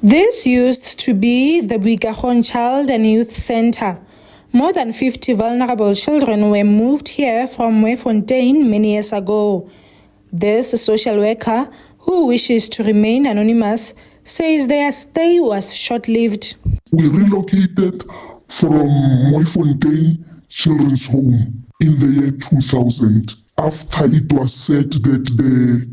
This used to be the Mahikeng Child and Youth Center. More than 50 vulnerable children were moved here from Mahikeng many years ago. This social worker, who wishes to remain anonymous, says their stay was short-lived. We relocated from Mahikeng Children's Home in the year 2000 after it was said that the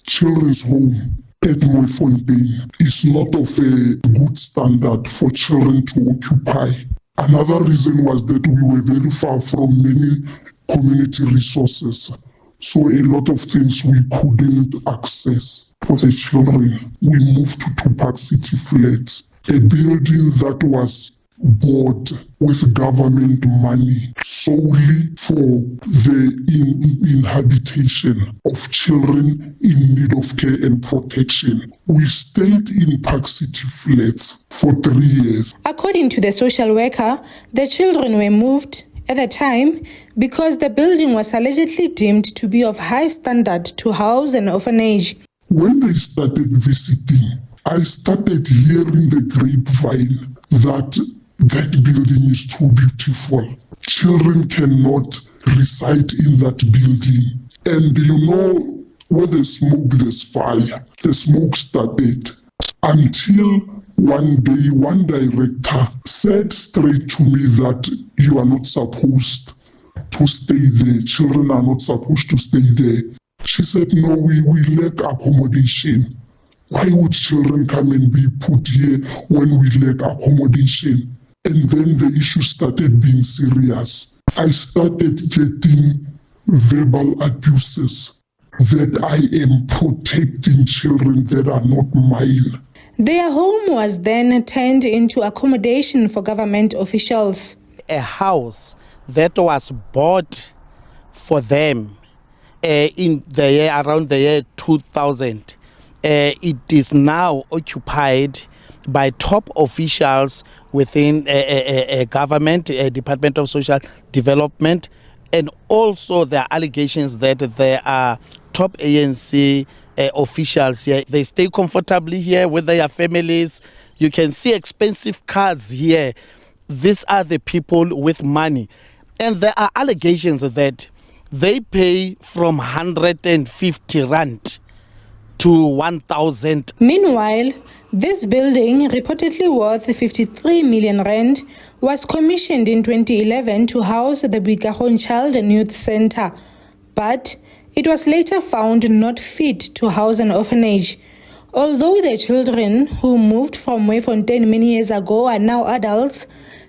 children's home at Mahikeng is not of a good standard for children to occupy. Another reason was that we were very far from many community resources, so a lot of things we couldn't access for the children. We moved to Park City Flats, a building that was bought with government money solely for the inhabitation of children in need of care and protection. We stayed in Park City Flats for 3 years. According to the social worker, the children were moved at the time because the building was allegedly deemed to be of high standard to house an orphanage. When they started visiting, I started hearing the grapevine that building is too beautiful. Children cannot reside in that building. And you know, when there's smoke, there's fire. The smoke started until one day, one director said straight to me that you are not supposed to stay there. Children are not supposed to stay there. She said, no, we lack accommodation. Why would children come and be put here when we lack accommodation? And then the issue started being serious. I started getting verbal abuses that I am protecting children that are not mine. Their home was then turned into accommodation for government officials. A house that was bought for them in the year around the year 2000, it is now occupied by top officials within a government, a Department of Social Development, and also there are allegations that there are top ANC officials here. They stay comfortably here with their families. You can see expensive cars here. These are the people with money. And there are allegations that they pay from 150 rand to 1,000. Meanwhile, this building, reportedly worth 53 million rand, was commissioned in 2011 to house the Mahikeng Child and Youth Center. But it was later found not fit to house an orphanage. Although the children who moved from Mahikeng many years ago are now adults,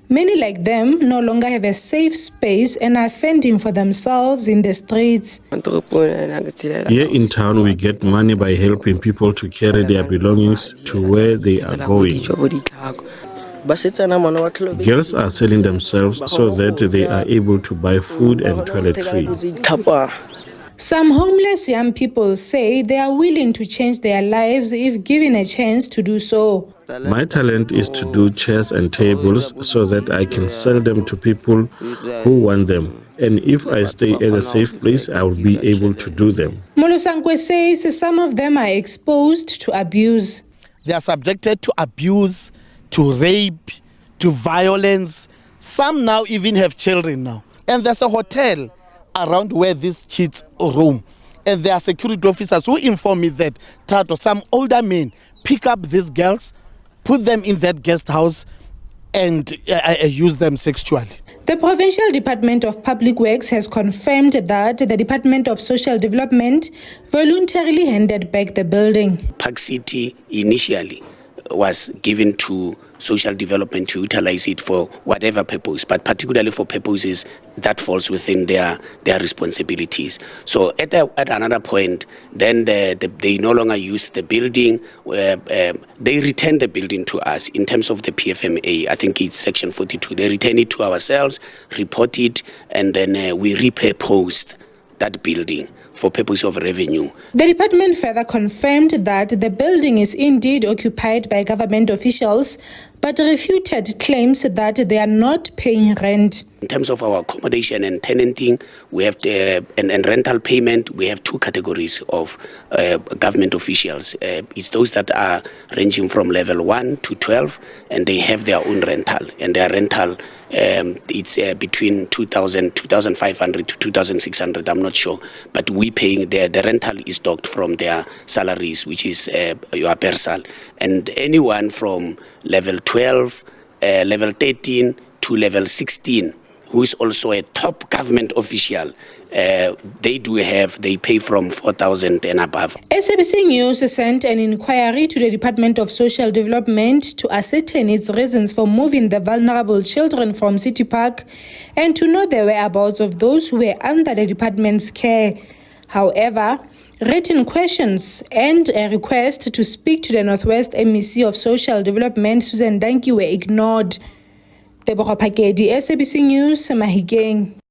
many like them no longer have a safe space and are fending for themselves in the streets. Here in town, we get money by helping people to carry their belongings to where they are going. Girls are selling themselves so that they are able to buy food and toiletries. Some homeless young people say they are willing to change their lives if given a chance to do so. My talent is to do chairs and tables so that I can sell them to people who want them. And if I stay at a safe place, I will be able to do them. Molusankwe says some of them are exposed to abuse. They are subjected to abuse, to rape, to violence. Some now even have children now. And there's a hotel around where these kids roam. And there are security officers who inform me that some older men pick up these girls, put them in that guest house and use them sexually. The Provincial Department of Public Works has confirmed that the Department of Social Development voluntarily handed back the building. Park City initially was given to social development to utilize it for whatever purpose, but particularly for purposes that falls within their responsibilities. So at another point, then they no longer use the building. They return the building to us in terms of the PFMA. I think it's section 42. They return it to ourselves, report it, and then we repurposed that building for purpose of revenue. The department further confirmed that the building is indeed occupied by government officials, but refuted claims that they are not paying rent. In terms of our accommodation and tenanting, we have and rental payment, we have two categories of government officials. It's those that are ranging from level 1 to 12, and they have their own rental. And their rental, it's between 2,500 to 2,600, I'm not sure. But we paying the rental is docked from their salaries, which is your persal. And anyone from level 12, level 13 to level 16, who is also a top government official, they pay from 4,000 and above. SABC News sent an inquiry to the Department of Social Development to ascertain its reasons for moving the vulnerable children from City Park and to know the whereabouts of those who were under the department's care. However, written questions and a request to speak to the Northwest MEC of Social Development, Susan Danki, were ignored. Tebogo Phakedi, SABC News, Mahikeng.